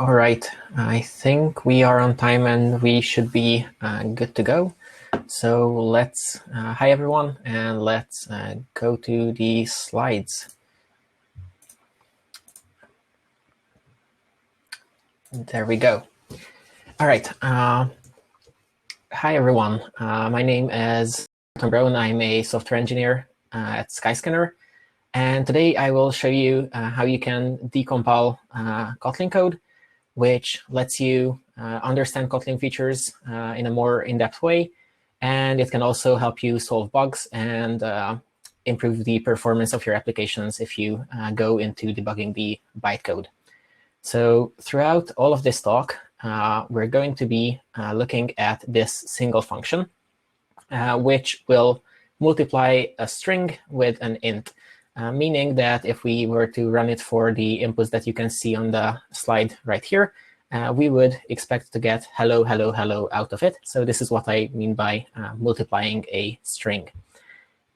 All right, I think we are on time and we should be good to go. So let's, hi everyone, and let's go to the slides. There we go. All right, hi everyone. My name is Braun. I'm a software engineer at Skyscanner. And today I will show you how you can decompile Kotlin code, which lets you understand Kotlin features in a more in-depth way. And it can also help you solve bugs and improve the performance of your applications if you go into debugging the bytecode. So throughout all of this talk, we're going to be looking at this single function, which will multiply a string with an int. Meaning that if we were to run it for the inputs that you can see on the slide right here, we would expect to get hello, hello, hello out of it. So this is what I mean by multiplying a string.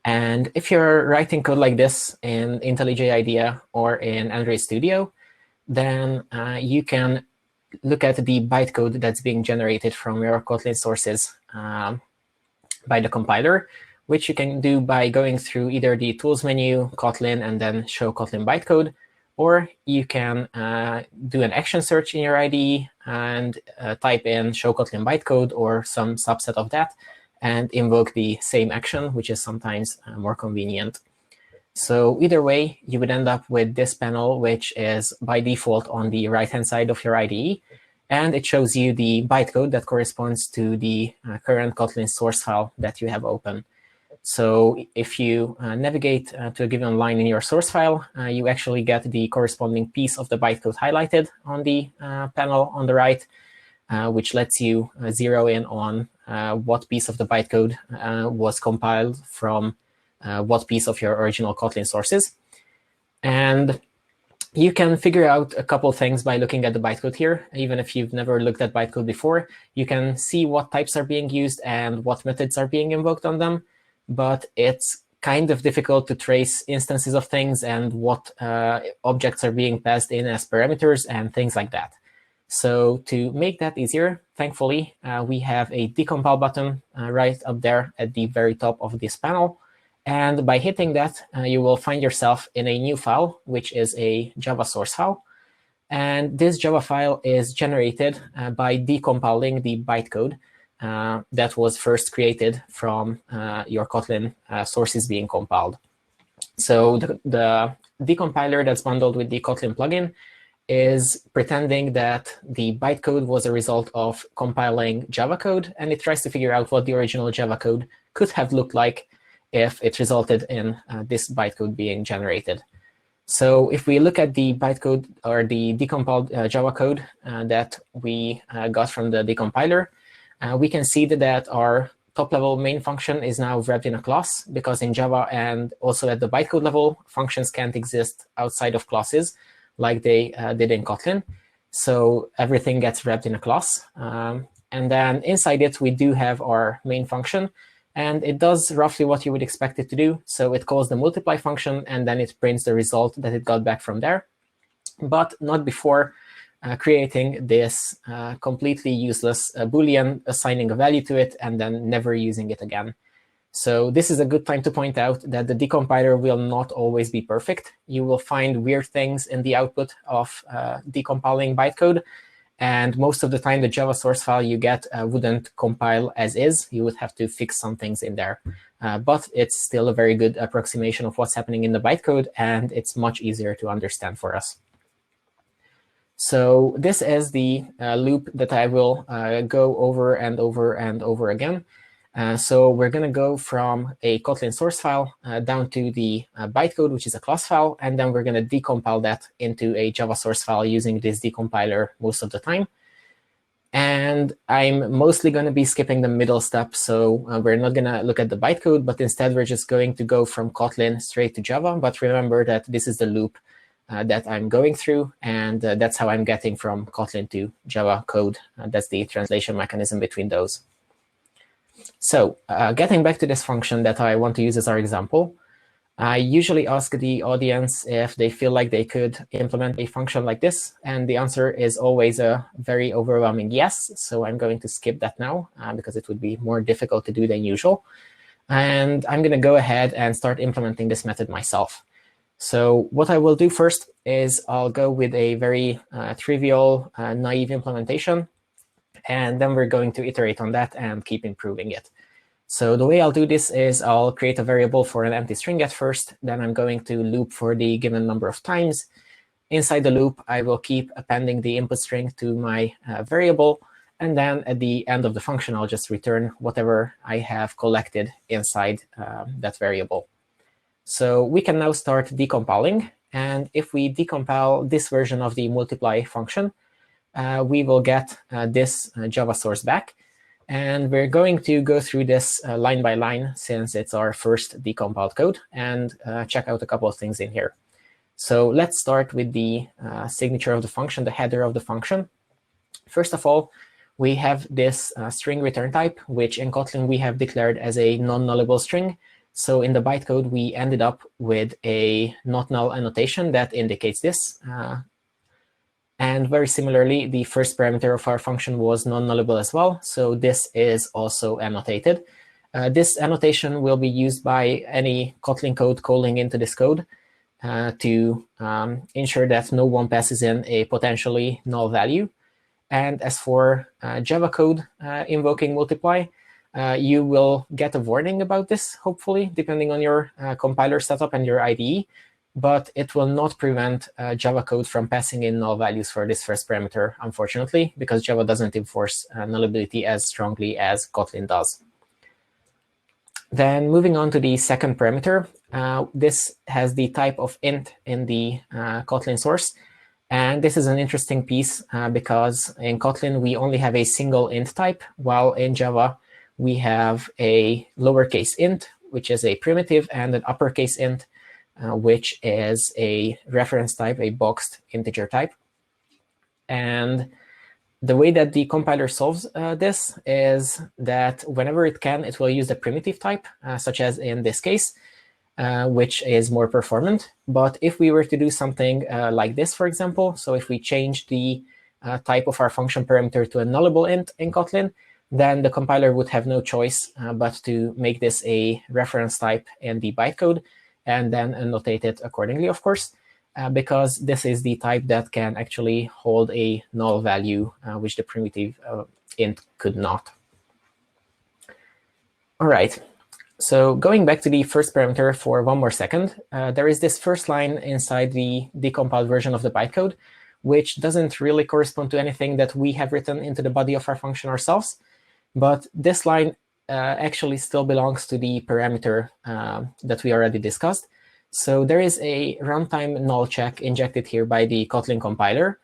And if you're writing code like this in IntelliJ IDEA or in Android Studio, then you can look at the bytecode that's being generated from your Kotlin sources by the compiler, which you can do by going through either the Tools menu, Kotlin, and then show Kotlin bytecode, or you can do an action search in your IDE and type in show Kotlin bytecode or some subset of that, and invoke the same action, which is sometimes more convenient. So either way, you would end up with this panel, which is by default on the right-hand side of your IDE. And it shows you the bytecode that corresponds to the current Kotlin source file that you have open. So if you navigate to a given line in your source file, you actually get the corresponding piece of the bytecode highlighted on the panel on the right, which lets you zero in on what piece of the bytecode was compiled from what piece of your original Kotlin sources. And you can figure out a couple things by looking at the bytecode here. Even if you've never looked at bytecode before, you can see what types are being used and what methods are being invoked on them. But it's kind of difficult to trace instances of things and what objects are being passed in as parameters and things like that. So to make that easier, thankfully, we have a decompile button right up there at the very top of this panel. And by hitting that, you will find yourself in a new file, which is a Java source file. And this Java file is generated by decompiling the bytecode that was first created from your Kotlin sources being compiled. So the decompiler that's bundled with the Kotlin plugin is pretending that the bytecode was a result of compiling Java code, and it tries to figure out what the original Java code could have looked like if it resulted in this bytecode being generated. So if we look at the bytecode or the decompiled Java code that we got from the decompiler, we can see that our top-level main function is now wrapped in a class, because in Java and also at the bytecode level, functions can't exist outside of classes like they did in Kotlin. So everything gets wrapped in a class. And then inside it, we do have our main function. And it does roughly what you would expect it to do. So it calls the multiply function, and then it prints the result that it got back from there, but not before creating this completely useless Boolean, assigning a value to it, and then never using it again. So this is a good time to point out that the decompiler will not always be perfect. You will find weird things in the output of decompiling bytecode. And most of the time, the Java source file you get wouldn't compile as is. You would have to fix some things in there. But it's still a very good approximation of what's happening in the bytecode, and it's much easier to understand for us. So this is the loop that I will go over and over and over again. So we're going to go from a Kotlin source file down to the bytecode, which is a class file. And then we're going to decompile that into a Java source file using this decompiler most of the time. And I'm mostly going to be skipping the middle step. So we're not going to look at the bytecode, but instead we're just going to go from Kotlin straight to Java. But remember that this is the loop that I'm going through. And that's how I'm getting from Kotlin to Java code. That's the translation mechanism between those. So getting back to this function that I want to use as our example, I usually ask the audience if they feel like they could implement a function like this, and the answer is always a very overwhelming yes. So I'm going to skip that now because it would be more difficult to do than usual. And I'm going to go ahead and start implementing this method myself. So what I will do first is I'll go with a very trivial, naive implementation, and then we're going to iterate on that and keep improving it. So the way I'll do this is I'll create a variable for an empty string at first. Then I'm going to loop for the given number of times. Inside the loop, I will keep appending the input string to my variable. And then at the end of the function, I'll just return whatever I have collected inside that variable. So we can now start decompiling. And if we decompile this version of the multiply function, we will get this Java source back. And we're going to go through this line by line since it's our first decompiled code and check out a couple of things in here. So let's start with the signature of the function, the header of the function. First of all, we have this string return type, which in Kotlin we have declared as a non-nullable string. So in the bytecode, we ended up with a not null annotation that indicates this. And very similarly, the first parameter of our function was non-nullable as well. So this is also annotated. This annotation will be used by any Kotlin code calling into this code to ensure that no one passes in a potentially null value. And as for Java code invoking multiply, you will get a warning about this, hopefully, depending on your compiler setup and your IDE. But it will not prevent Java code from passing in null values for this first parameter, unfortunately, because Java doesn't enforce nullability as strongly as Kotlin does. Then moving on to the second parameter, this has the type of int in the Kotlin source. And this is an interesting piece because in Kotlin, we only have a single int type, while in Java, we have a lowercase int, which is a primitive, and an uppercase int, which is a reference type, a boxed integer type. And the way that the compiler solves this is that whenever it can, it will use the primitive type, such as in this case, which is more performant. But if we were to do something like this, for example, so if we change the type of our function parameter to a nullable int in Kotlin, then the compiler would have no choice but to make this a reference type in the bytecode, and then annotate it accordingly, of course, because this is the type that can actually hold a null value, which the primitive int could not. All right, so going back to the first parameter for one more second, there is this first line inside the decompiled version of the bytecode, which doesn't really correspond to anything that we have written into the body of our function ourselves. But this line actually still belongs to the parameter that we already discussed. So there is a runtime null check injected here by the Kotlin compiler.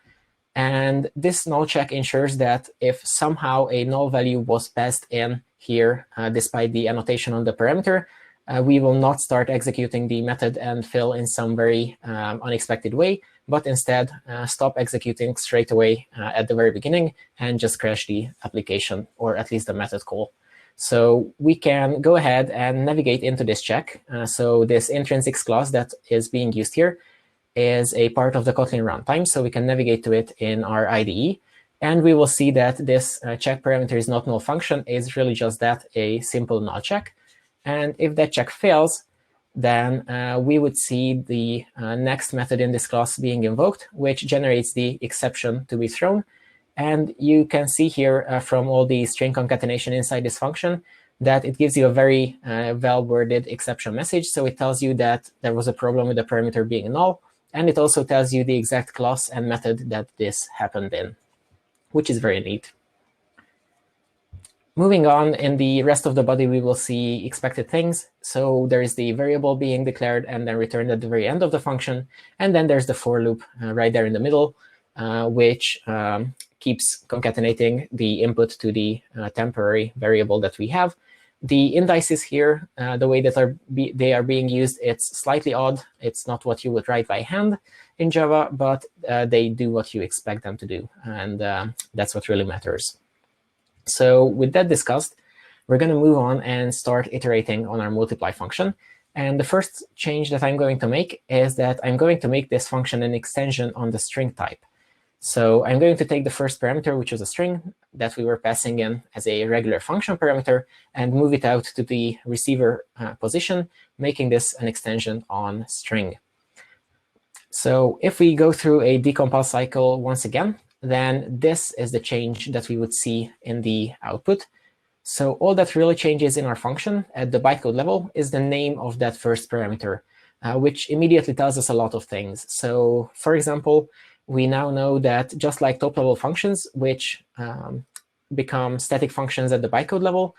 And this null check ensures that if somehow a null value was passed in here, despite the annotation on the parameter, we will not start executing the method and fill in some very unexpected way, but instead stop executing straight away at the very beginning and just crash the application, or at least the method call. So we can go ahead and navigate into this check. So this intrinsics class that is being used here is a part of the Kotlin runtime. So we can navigate to it in our IDE. And we will see that this check parameter is not null function is really just that, a simple null check. And if that check fails, then we would see the next method in this class being invoked, which generates the exception to be thrown. And you can see here from all the string concatenation inside this function that it gives you a very well-worded exception message. So it tells you that there was a problem with the parameter being null. And it also tells you the exact class and method that this happened in, which is very neat. Moving on, in the rest of the body, we will see expected things. So there is the variable being declared and then returned at the very end of the function. And then there's the for loop right there in the middle, which keeps concatenating the input to the temporary variable that we have. The indices here, the way that they are being used, it's slightly odd. It's not what you would write by hand in Java, but they do what you expect them to do. And that's what really matters. So with that discussed, we're going to move on and start iterating on our multiply function. And the first change that I'm going to make is that I'm going to make this function an extension on the string type. So I'm going to take the first parameter, which was a string that we were passing in as a regular function parameter, and move it out to the receiver position, making this an extension on string. So if we go through a decompile cycle once again, then this is the change that we would see in the output. So all that really changes in our function at the bytecode level is the name of that first parameter, which immediately tells us a lot of things. So for example, we now know that just like top-level functions, which become static functions at the bytecode level,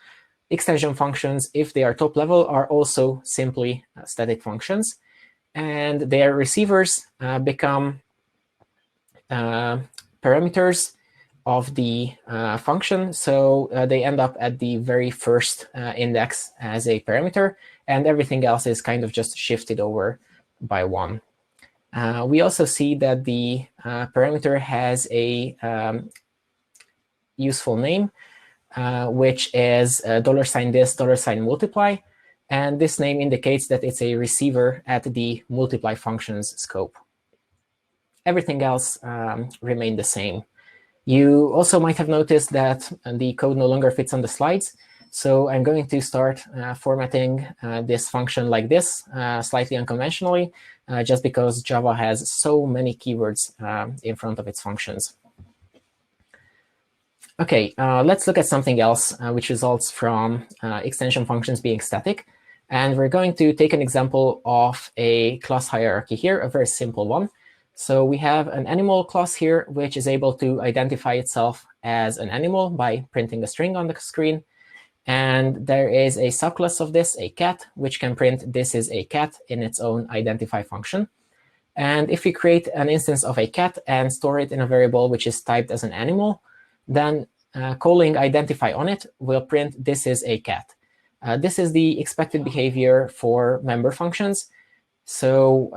extension functions, if they are top-level, are also simply static functions. And their receivers become parameters of the function. So they end up at the very first index as a parameter, and everything else is kind of just shifted over by one. We also see that the parameter has a useful name, which is $this, $multiply. And this name indicates that it's a receiver at the multiply function's scope. Everything else remained the same. You also might have noticed that the code no longer fits on the slides. So I'm going to start formatting this function like this, slightly unconventionally, just because Java has so many keywords in front of its functions. OK, let's look at something else, which results from extension functions being static. And we're going to take an example of a class hierarchy here, a very simple one. So we have an animal class here, which is able to identify itself as an animal by printing a string on the screen. And there is a subclass of this, a cat, which can print this is a cat in its own identify function. And if we create an instance of a cat and store it in a variable which is typed as an animal, then calling identify on it will print this is a cat. This is the expected behavior for member functions. So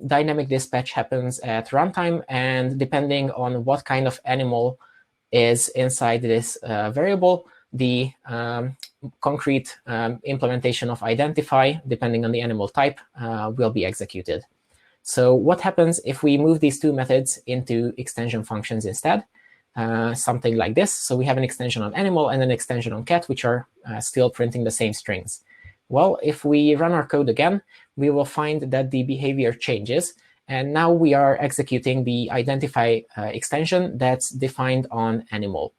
dynamic dispatch happens at runtime, and depending on what kind of animal is inside this variable, the concrete implementation of identify, depending on the animal type, will be executed. So what happens if we move these two methods into extension functions instead? Something like this. So we have an extension on animal and an extension on cat, which are still printing the same strings. Well, if we run our code again, we will find that the behavior changes. And now we are executing the identify extension that's defined on animal.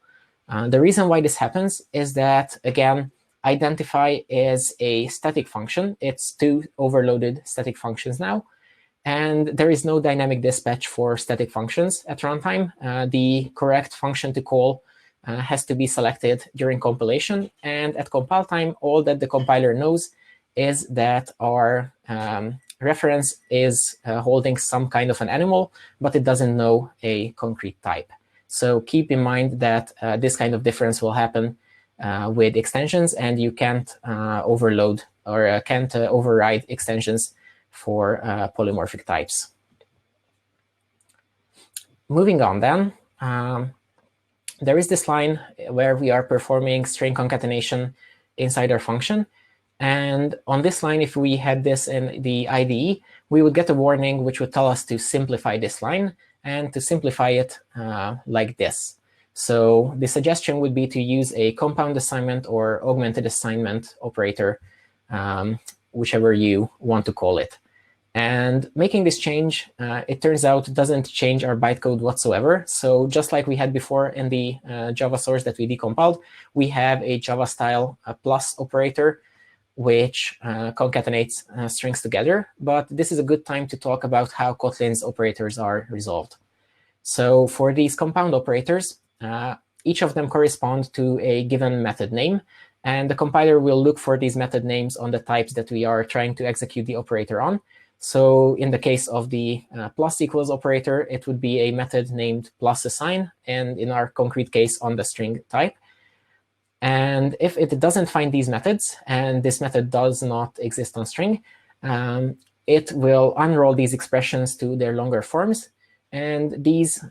The reason why this happens is that, again, identify is a static function. It's two overloaded static functions now. And there is no dynamic dispatch for static functions at runtime. The correct function to call has to be selected during compilation. And at compile time, all that the compiler knows is that our reference is holding some kind of an animal, but it doesn't know a concrete type. So keep in mind that this kind of difference will happen with extensions, and you can't overload or can't override extensions for polymorphic types. Moving on then, there is this line where we are performing string concatenation inside our function. And on this line, if we had this in the IDE, we would get a warning which would tell us to simplify this line and to simplify it like this. So the suggestion would be to use a compound assignment or augmented assignment operator, whichever you want to call it. And making this change, it turns out, doesn't change our bytecode whatsoever. So just like we had before in the Java source that we decompiled, we have a Java-style plus operator, which concatenates strings together. But this is a good time to talk about how Kotlin's operators are resolved. So for these compound operators, each of them correspond to a given method name. And the compiler will look for these method names on the types that we are trying to execute the operator on. So in the case of the plus equals operator, it would be a method named plus assign, and in our concrete case, on the string type. And if it doesn't find these methods, and this method does not exist on string, it will unroll these expressions to their longer forms. And these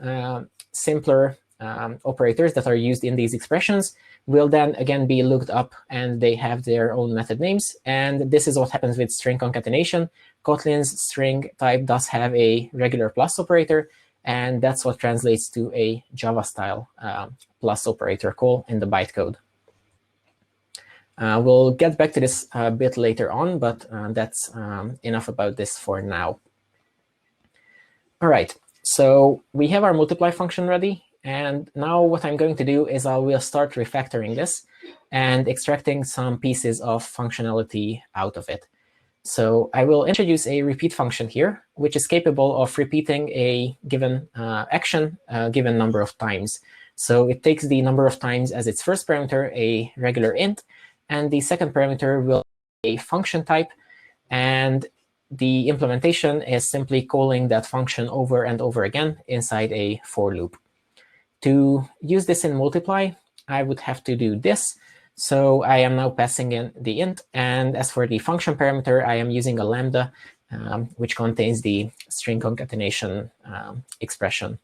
simpler operators that are used in these expressions will then again be looked up, and they have their own method names. And this is what happens with string concatenation. Kotlin's string type does have a regular plus operator, and that's what translates to a Java-style plus operator call in the bytecode. We'll get back to this a bit later on, but that's enough about this for now. All right, so we have our multiply function ready. And now what I'm going to do is I will start refactoring this and extracting some pieces of functionality out of it. So I will introduce a repeat function here, which is capable of repeating a given action a given number of times. So it takes the number of times as its first parameter, a regular int, and the second parameter will be a function type. And the implementation is simply calling that function over and over again inside a for loop. To use this in multiply, I would have to do this. So I am now passing in the int. And as for the function parameter, I am using a lambda, which contains the string concatenation expression.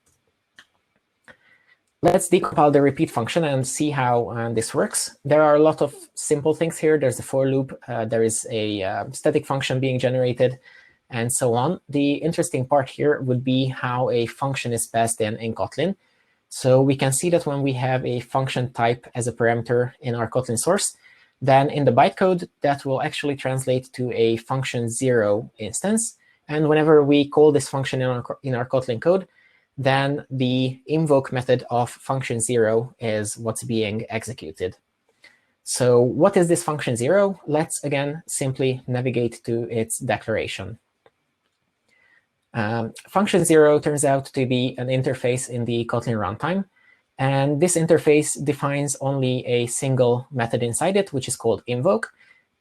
Let's decompile the repeat function and see how this works. There are a lot of simple things here. There's a for loop. There is a static function being generated, and so on. The interesting part here would be how a function is passed in Kotlin. So we can see that when we have a function type as a parameter in our Kotlin source, then in the bytecode, that will actually translate to a function 0 instance. And whenever we call this function in our Kotlin code, then the invoke method of function 0 is what's being executed. So what is this function 0? Let's, again, simply navigate to its declaration. Function 0 turns out to be an interface in the Kotlin runtime. And this interface defines only a single method inside it, which is called invoke.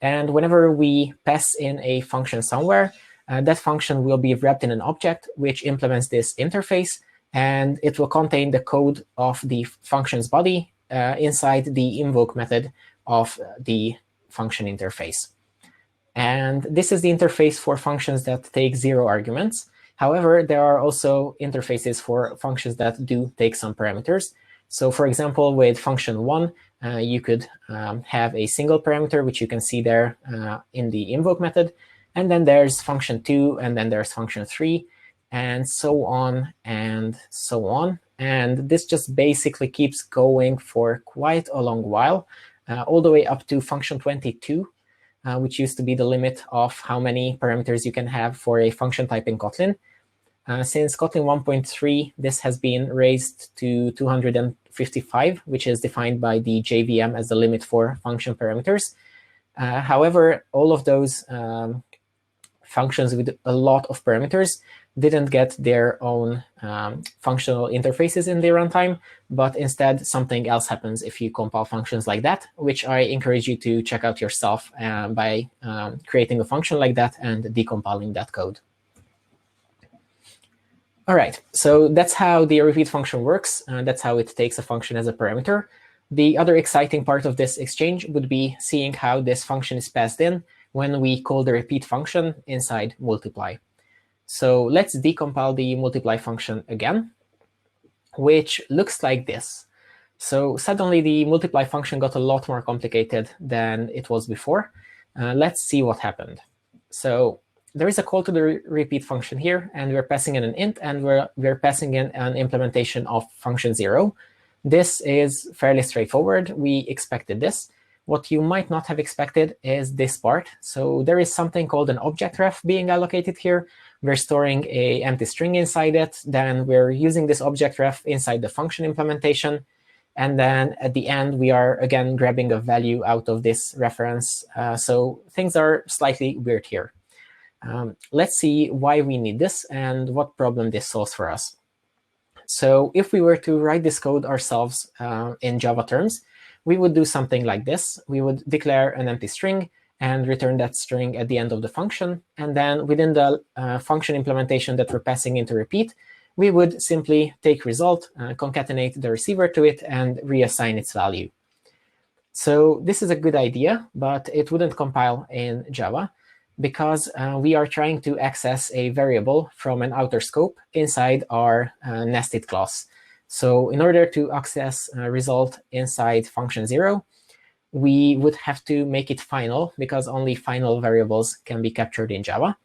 And whenever we pass in a function somewhere, that function will be wrapped in an object which implements this interface. And it will contain the code of the function's body inside the invoke method of the function interface. And this is the interface for functions that take 0 arguments. However, there are also interfaces for functions that do take some parameters. So for example, with function 1, you could have a single parameter, which you can see there in the invoke method. And then there's function 2, and then there's function 3, and so on and so on. And this just basically keeps going for quite a long while, all the way up to function 22, which used to be the limit of how many parameters you can have for a function type in Kotlin. Since Kotlin 1.3, this has been raised to 255, which is defined by the JVM as the limit for function parameters. However, all of those functions with a lot of parameters didn't get their own functional interfaces in the runtime, but instead something else happens if you compile functions like that, which I encourage you to check out yourself by creating a function like that and decompiling that code. All right, so that's how the repeat function works. That's how it takes a function as a parameter. The other exciting part of this exchange would be seeing how this function is passed in when we call the repeat function inside multiply. So let's decompile the multiply function again, which looks like this. So suddenly the multiply function got a lot more complicated than it was before. Let's see what happened. So there is a call to the repeat function here, and we're passing in an int, and we're passing in an implementation of function 0. This is fairly straightforward. We expected this. What you might not have expected is this part. So there is something called an object ref being allocated here. We're storing an empty string inside it. Then we're using this object ref inside the function implementation. And then at the end, we are, again, grabbing a value out of this reference. So things are slightly weird here. Let's see why we need this and what problem this solves for us. So if we were to write this code ourselves in Java terms, we would do something like this. We would declare an empty string and return that string at the end of the function. And then within the function implementation that we're passing into repeat, we would simply take result, concatenate the receiver to it, and reassign its value. So this is a good idea, but it wouldn't compile in Java, because we are trying to access a variable from an outer scope inside our nested class. So in order to access a result inside function 0, we would have to make it final, because only final variables can be captured in Java.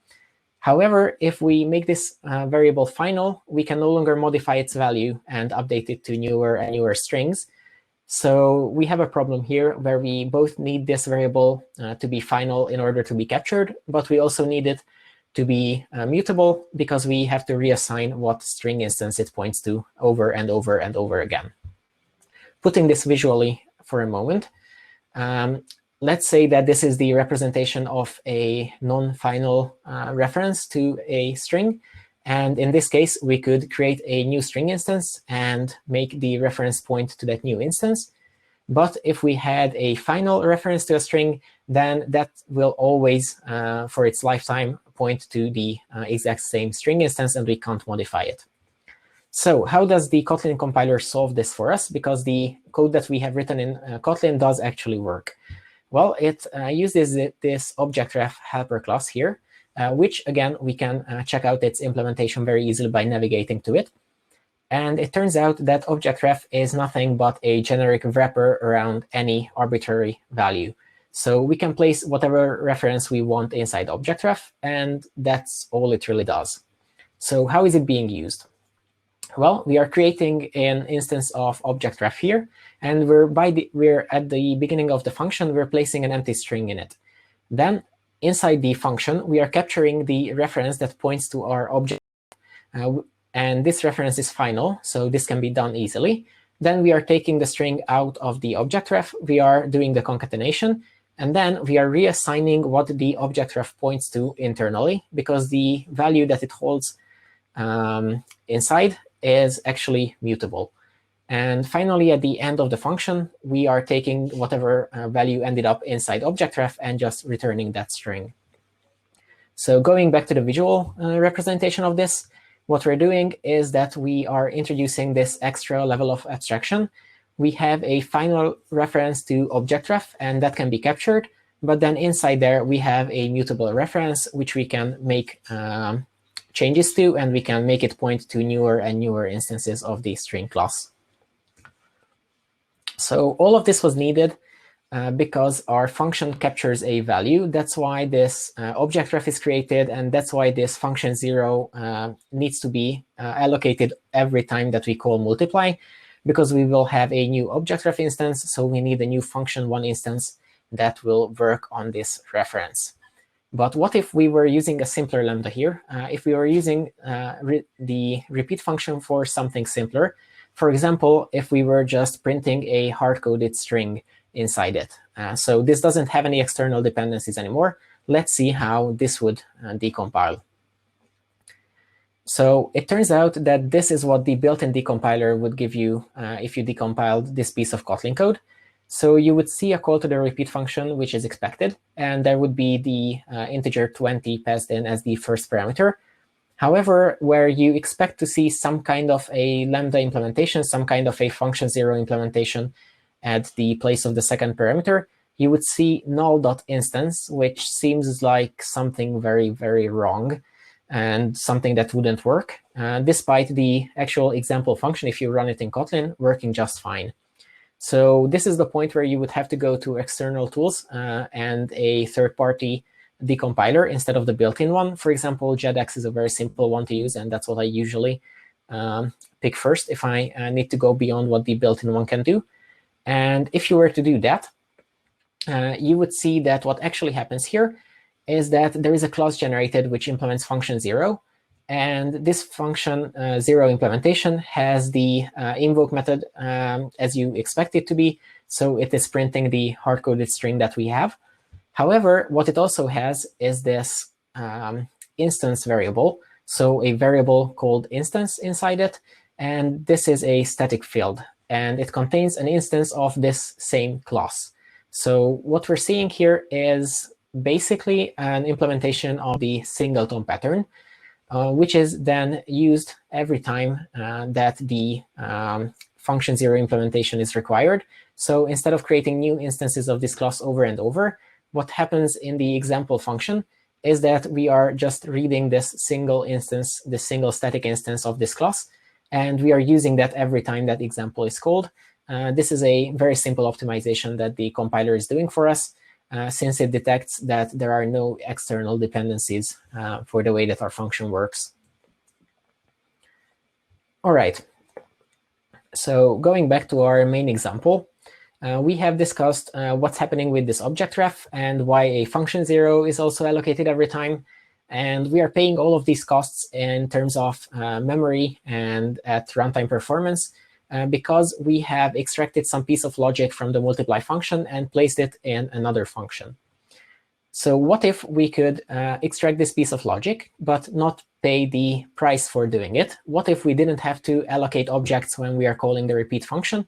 However, if we make this variable final, we can no longer modify its value and update it to newer and newer strings. So we have a problem here where we both need this variable to be final in order to be captured, but we also need it to be mutable, because we have to reassign what string instance it points to over and over and over again. Putting this visually for a moment, let's say that this is the representation of a non-final reference to a string. And in this case, we could create a new string instance and make the reference point to that new instance. But if we had a final reference to a string, then that will always, for its lifetime, point to the exact same string instance, and we can't modify it. So how does the Kotlin compiler solve this for us? Because the code that we have written in Kotlin does actually work. Well, it uses this objectref helper class here, which, again, we can check out its implementation very easily by navigating to it. And it turns out that objectref is nothing but a generic wrapper around any arbitrary value. So we can place whatever reference we want inside objectref, and that's all it really does. So how is it being used? Well, we are creating an instance of objectref here, and we're at the beginning of the function, we're placing an empty string in it. Then inside the function, we are capturing the reference that points to our object, and this reference is final, so this can be done easily. Then we are taking the string out of the objectref, we are doing the concatenation, and then we are reassigning what the objectref points to internally, because the value that it holds inside is actually mutable. And finally, at the end of the function, we are taking whatever value ended up inside objectref and just returning that string. So going back to the visual representation of this, what we're doing is that we are introducing this extra level of abstraction. We have a final reference to objectref, and that can be captured. But then inside there, we have a mutable reference, which we can make changes to, and we can make it point to newer and newer instances of the string class. So all of this was needed because our function captures a value. That's why this objectref is created, and that's why this function 0 needs to be allocated every time that we call multiply, because we will have a new objectref instance, so we need a new function 1 instance that will work on this reference. But what if we were using a simpler lambda here? If we were using the repeat function for something simpler, for example, if we were just printing a hard-coded string inside it. So this doesn't have any external dependencies anymore. Let's see how this would decompile. So it turns out that this is what the built-in decompiler would give you if you decompiled this piece of Kotlin code. So you would see a call to the repeat function, which is expected, and there would be the integer 20 passed in as the first parameter. However, where you expect to see some kind of a lambda implementation, some kind of a function 0 implementation at the place of the second parameter, you would see null.instance, which seems like something very, very wrong and something that wouldn't work, despite the actual example function, if you run it in Kotlin, working just fine. So this is the point where you would have to go to external tools and a third-party decompiler instead of the built-in one. For example, JetX is a very simple one to use, and that's what I usually pick first if I need to go beyond what the built-in one can do. And if you were to do that, you would see that what actually happens here is that there is a class generated which implements function 0. And this function 0 implementation has the invoke method as you expect it to be. So it is printing the hard-coded string that we have. However, what it also has is this instance variable, so a variable called instance inside it. And this is a static field, and it contains an instance of this same class. So what we're seeing here is basically an implementation of the singleton pattern, which is then used every time that the function 0 implementation is required. So instead of creating new instances of this class over and over, what happens in the example function is that we are just reading this single instance, this single static instance of this class, and we are using that every time that example is called. This is a very simple optimization that the compiler is doing for us, since it detects that there are no external dependencies for the way that our function works. All right. So going back to our main example, we have discussed what's happening with this object ref and why a function 0 is also allocated every time. And we are paying all of these costs in terms of memory and at runtime performance because we have extracted some piece of logic from the multiply function and placed it in another function. So what if we could extract this piece of logic, but not pay the price for doing it? What if we didn't have to allocate objects when we are calling the repeat function,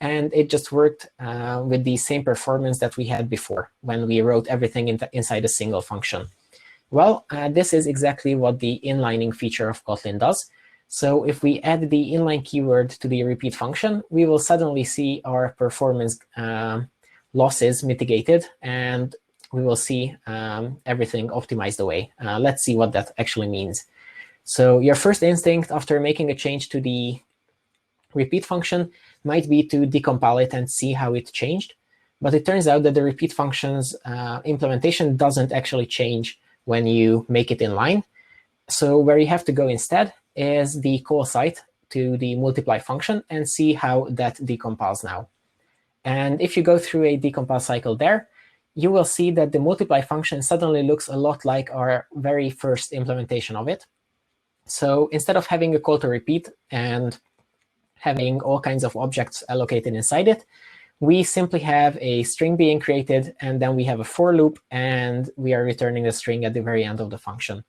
and it just worked with the same performance that we had before when we wrote everything inside a single function? Well, this is exactly what the inlining feature of Kotlin does. So if we add the inline keyword to the repeat function, we will suddenly see our performance losses mitigated, and we will see everything optimized away. Let's see what that actually means. So your first instinct after making a change to the repeat function might be to decompile it and see how it changed. But it turns out that the repeat function's implementation doesn't actually change when you make it inline. So where you have to go instead is the call site to the multiply function and see how that decompiles now. And if you go through a decompile cycle there, you will see that the multiply function suddenly looks a lot like our very first implementation of it. So instead of having a call to repeat and having all kinds of objects allocated inside it, we simply have a string being created, and then we have a for loop, and we are returning a string at the very end of the function.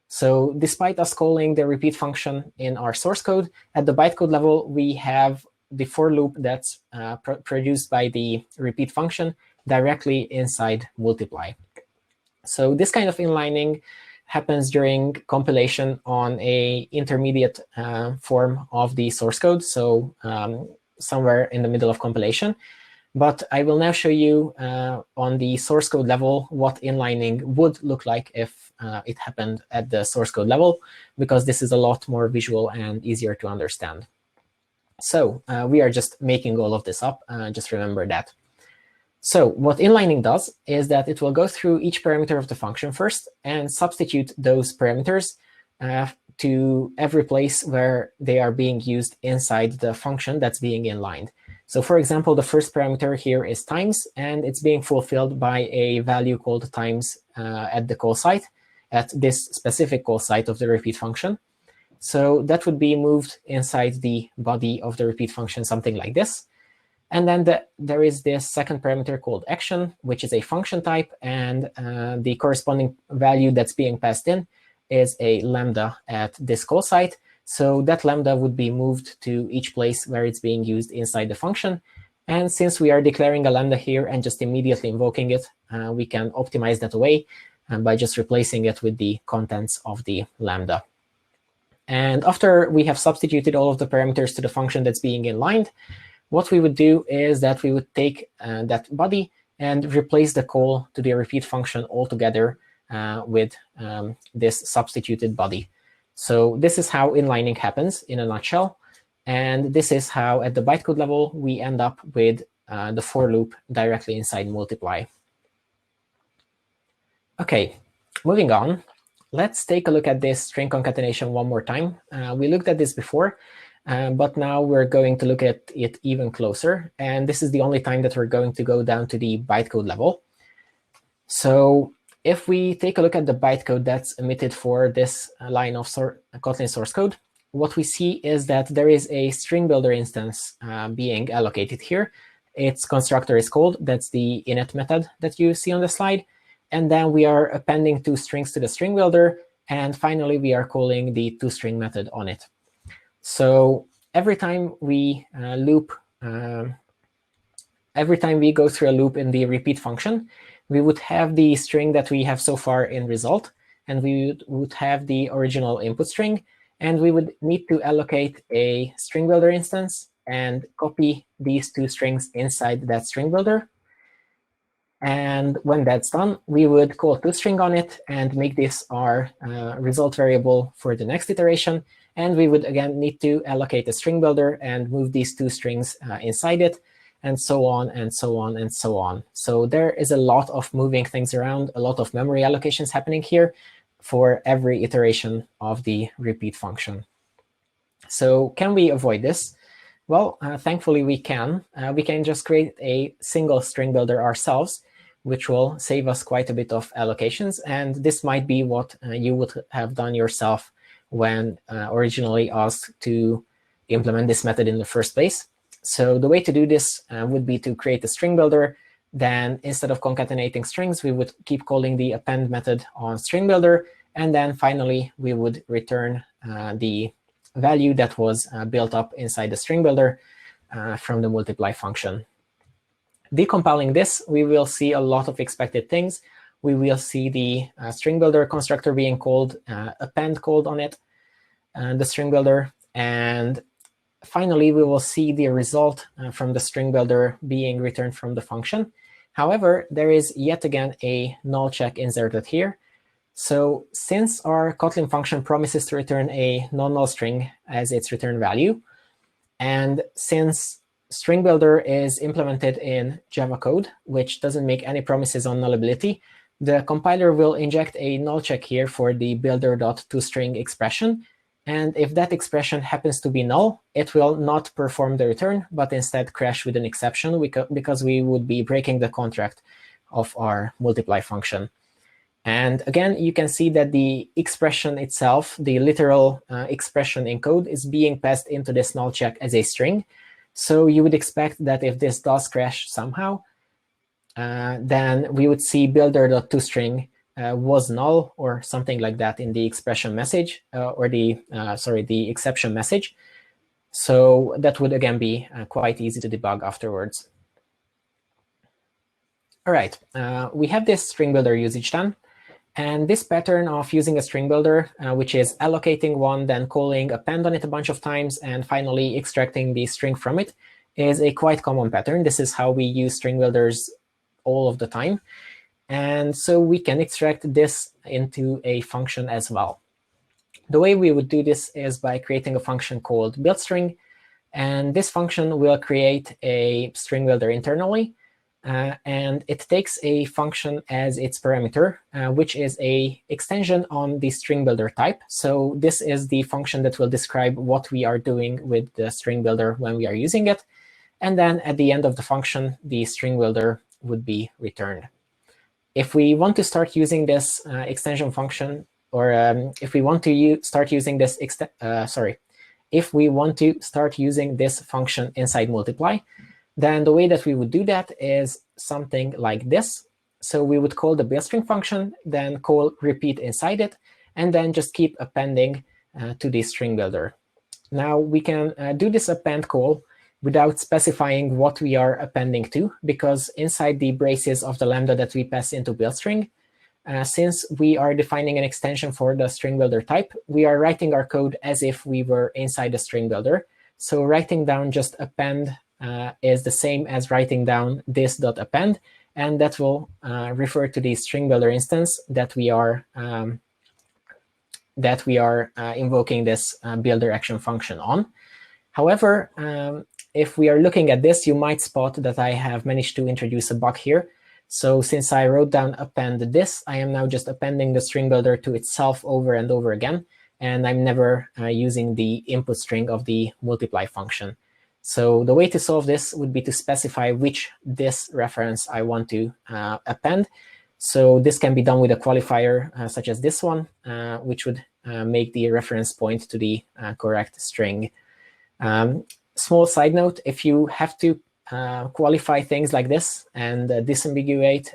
So despite us calling the repeat function in our source code, at the bytecode level, we have the for loop that's produced by the repeat function directly inside multiply. So this kind of inlining happens during compilation on a intermediate form of the source code, so somewhere in the middle of compilation. But I will now show you on the source code level what inlining would look like if it happened at the source code level, because this is a lot more visual and easier to understand. So we are just making all of this up, just remember that. So what inlining does is that it will go through each parameter of the function first and substitute those parameters to every place where they are being used inside the function that's being inlined. So for example, the first parameter here is times, and it's being fulfilled by a value called times at the call site, at this specific call site of the repeat function. So that would be moved inside the body of the repeat function, something like this. And then there is this second parameter called action, which is a function type, and the corresponding value that's being passed in is a lambda at this call site. So that lambda would be moved to each place where it's being used inside the function. And since we are declaring a lambda here and just immediately invoking it, we can optimize that away by just replacing it with the contents of the lambda. And after we have substituted all of the parameters to the function that's being inlined, what we would do is that we would take that body and replace the call to the repeat function altogether with this substituted body. So this is how inlining happens in a nutshell. And this is how, at the bytecode level, we end up with the for loop directly inside multiply. OK, moving on. Let's take a look at this string concatenation one more time. We looked at this before. But now we're going to look at it even closer. And this is the only time that we're going to go down to the bytecode level. So if we take a look at the bytecode that's emitted for this line of Kotlin source code, what we see is that there is a string builder instance being allocated here. Its constructor is called. That's the init method that you see on the slide. And then we are appending 2 strings to the string builder. And finally, we are calling the toString method on it. So every time we every time we go through a loop in the repeat function, we would have the string that we have so far in result, and we would have the original input string, and we would need to allocate a string builder instance and copy these 2 strings inside that string builder. And when that's done, we would call toString on it and make this our result variable for the next iteration. And we would, again, need to allocate a string builder and move these two strings inside it, and so on, and so on, and so on. So there is a lot of moving things around, a lot of memory allocations happening here for every iteration of the repeat function. So can we avoid this? Well, thankfully we can. We can just create a single string builder ourselves, which will save us quite a bit of allocations. And this might be what you would have done yourself when originally asked to implement this method in the first place. So the way to do this would be to create a string builder. Then instead of concatenating strings, we would keep calling the append method on string builder. And then finally, we would return the value that was built up inside the string builder from the multiply function. Decompiling this, we will see a lot of expected things. We will see the string builder constructor being called, append called on it, the string builder. And finally, we will see the result from the string builder being returned from the function. However, there is yet again a null check inserted here. So since our Kotlin function promises to return a non-null string as its return value, and since string builder is implemented in Java code, which doesn't make any promises on nullability, the compiler will inject a null check here for the builder.toString expression. And if that expression happens to be null, it will not perform the return, but instead crash with an exception because we would be breaking the contract of our multiply function. And again, you can see that the expression itself, the literal expression in code, is being passed into this null check as a string. So you would expect that if this does crash somehow, then we would see builder.toString was null or something like that in the expression message or the exception message. So that would again be quite easy to debug afterwards. All right, we have this string builder usage done. And this pattern of using a string builder, which is allocating one, then calling append on it a bunch of times, and finally extracting the string from it, is a quite common pattern. This is how we use string builders all of the time. And so we can extract this into a function as well. The way we would do this is by creating a function called buildString. And this function will create a string builder internally. And it takes a function as its parameter, which is a extension on the string builder type. So this is the function that will describe what we are doing with the string builder when we are using it. And then at the end of the function, the string builder would be returned. If we want to start using this extension function, or if we want to start using this function inside multiply, then the way that we would do that is something like this. So we would call the buildString function, then call repeat inside it, and then just keep appending to the string builder. Now we can do this append call without specifying what we are appending to, because inside the braces of the lambda that we pass into buildString, since we are defining an extension for the string builder type, we are writing our code as if we were inside the string builder. So writing down just append is the same as writing down this.append, and that will refer to the string builder instance that we are invoking this builder action function on. However, if we are looking at this, you might spot that I have managed to introduce a bug here. So since I wrote down append this, I am now just appending the string builder to itself over and over again, and I'm never using the input string of the multiply function. So the way to solve this would be to specify which this reference I want to append. So this can be done with a qualifier such as this one, which would make the reference point to the correct string. Small side note, if you have to qualify things like this and disambiguate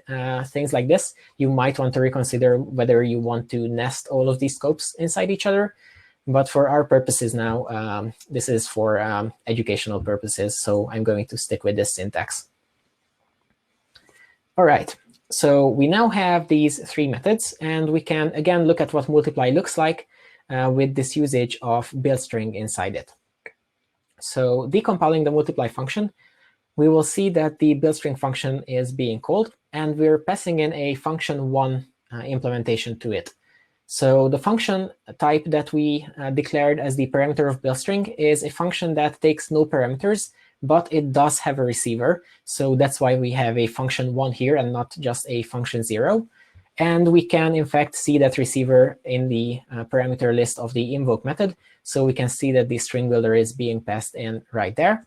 things like this, you might want to reconsider whether you want to nest all of these scopes inside each other. But for our purposes now, this is for educational purposes, so I'm going to stick with this syntax. All right, so we now have these three methods, and we can again look at what multiply looks like with this usage of buildString inside it. So decompiling the multiply function, we will see that the buildString function is being called, and we're passing in a function1 implementation to it. So the function type that we declared as the parameter of build string is a function that takes no parameters, but it does have a receiver. So that's why we have a function1 here and not just a function0. And we can, in fact, see that receiver in the parameter list of the invoke method. So we can see that the string builder is being passed in right there.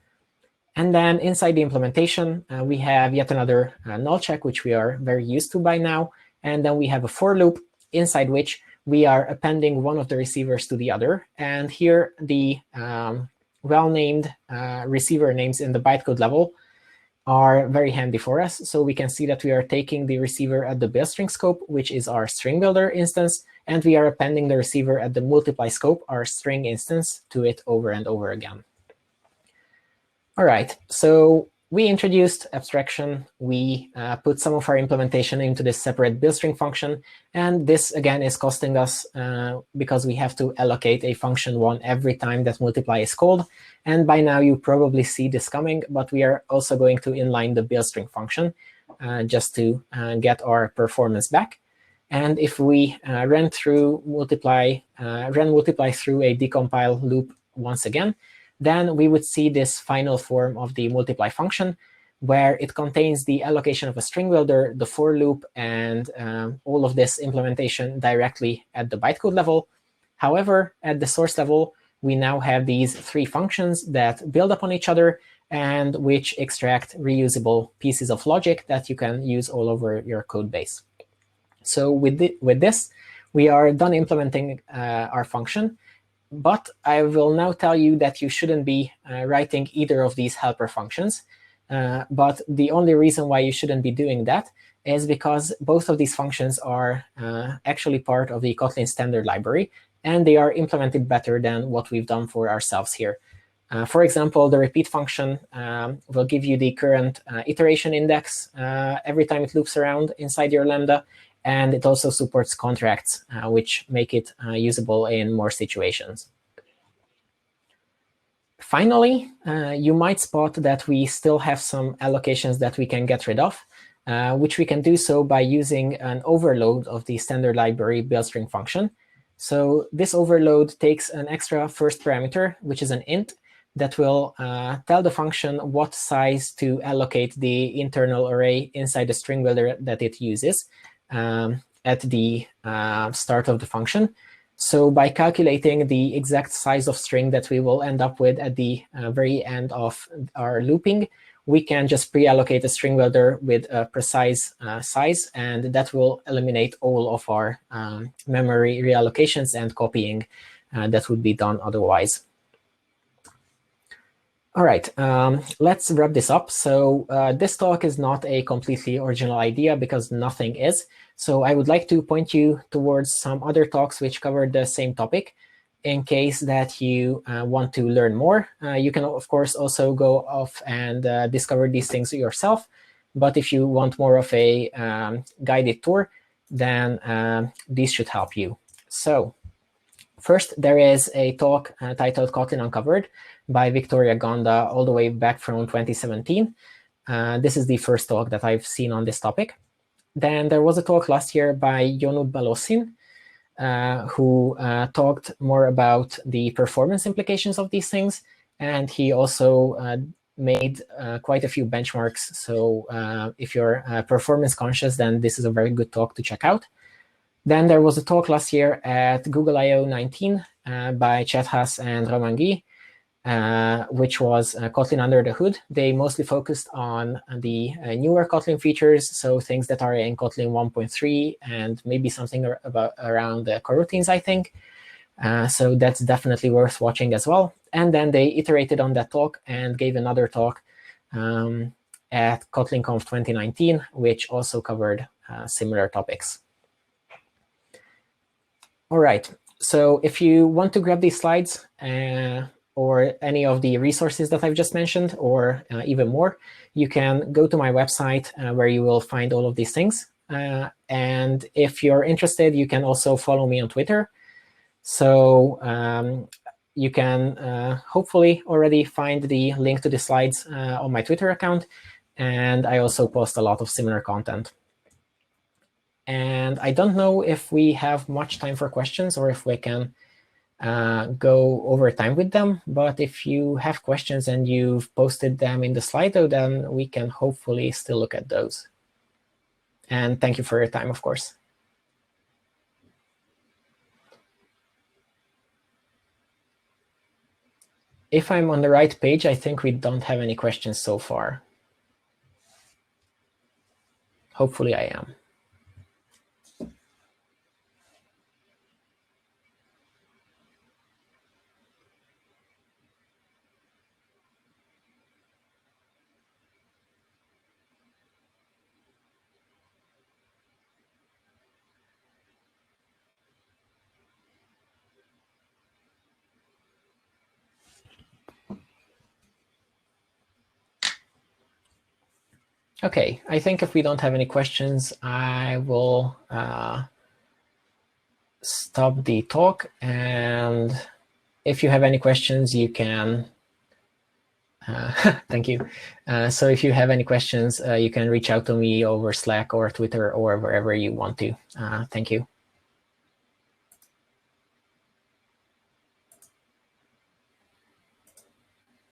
And then inside the implementation, we have yet another null check, which we are very used to by now. And then we have a for loop inside which we are appending one of the receivers to the other. And here the well-named receiver names in the bytecode level are very handy for us. So we can see that we are taking the receiver at the build string scope, which is our string builder instance, and we are appending the receiver at the multiply scope, our string instance, to it over and over again. All right, so we introduced abstraction. We put some of our implementation into this separate build string function. And this, again, is costing us because we have to allocate a function1 every time that multiply is called. And by now, you probably see this coming. But we are also going to inline the build string function just to get our performance back. And if we run multiply through a decompile loop once again, then we would see this final form of the multiply function, where it contains the allocation of a string builder, the for loop, and all of this implementation directly at the bytecode level. However, at the source level, we now have these three functions that build upon each other and which extract reusable pieces of logic that you can use all over your code base. So with this, we are done implementing our function. But I will now tell you that you shouldn't be writing either of these helper functions. But the only reason why you shouldn't be doing that is because both of these functions are actually part of the Kotlin standard library, and they are implemented better than what we've done for ourselves here. For example, the repeat function will give you the current iteration index every time it loops around inside your Lambda. And it also supports contracts, which make it usable in more situations. Finally, you might spot that we still have some allocations that we can get rid of, which we can do so by using an overload of the standard library build string function. So this overload takes an extra first parameter, which is an int, that will tell the function what size to allocate the internal array inside the string builder that it uses at the start of the function. So by calculating the exact size of string that we will end up with at the very end of our looping, we can just pre-allocate a string builder with a precise size, and that will eliminate all of our memory reallocations and copying that would be done otherwise. All right, let's wrap this up. So this talk is not a completely original idea because nothing is. So I would like to point you towards some other talks which cover the same topic in case that you want to learn more. You can, of course, also go off and discover these things yourself. But if you want more of a guided tour, then these should help you. So first, there is a talk titled Kotlin Uncovered by Victoria Gonda all the way back from 2017. This is the first talk that I've seen on this topic. Then there was a talk last year by Yonu Balosin, who talked more about the performance implications of these things. And he also made quite a few benchmarks. So if you're performance conscious, then this is a very good talk to check out. Then there was a talk last year at Google I/O 19 by Chet Haas and Romangi, which was Kotlin under the hood. They mostly focused on the newer Kotlin features, so things that are in Kotlin 1.3 and maybe something around the coroutines, I think. So that's definitely worth watching as well. And then they iterated on that talk and gave another talk at KotlinConf 2019, which also covered similar topics. All right, so if you want to grab these slides or any of the resources that I've just mentioned, or even more, you can go to my website where you will find all of these things. And if you're interested, you can also follow me on Twitter. So you can hopefully already find the link to the slides on my Twitter account. And I also post a lot of similar content. And I don't know if we have much time for questions or if we can go over time with them. But if you have questions and you've posted them in the Slido, then we can hopefully still look at those. And thank you for your time, of course. If I'm on the right page, I think we don't have any questions so far. Hopefully I am. OK, I think if we don't have any questions, I will stop the talk. And if you have any questions, you can thank you. So if you have any questions, you can reach out to me over Slack or Twitter or wherever you want to. Thank you.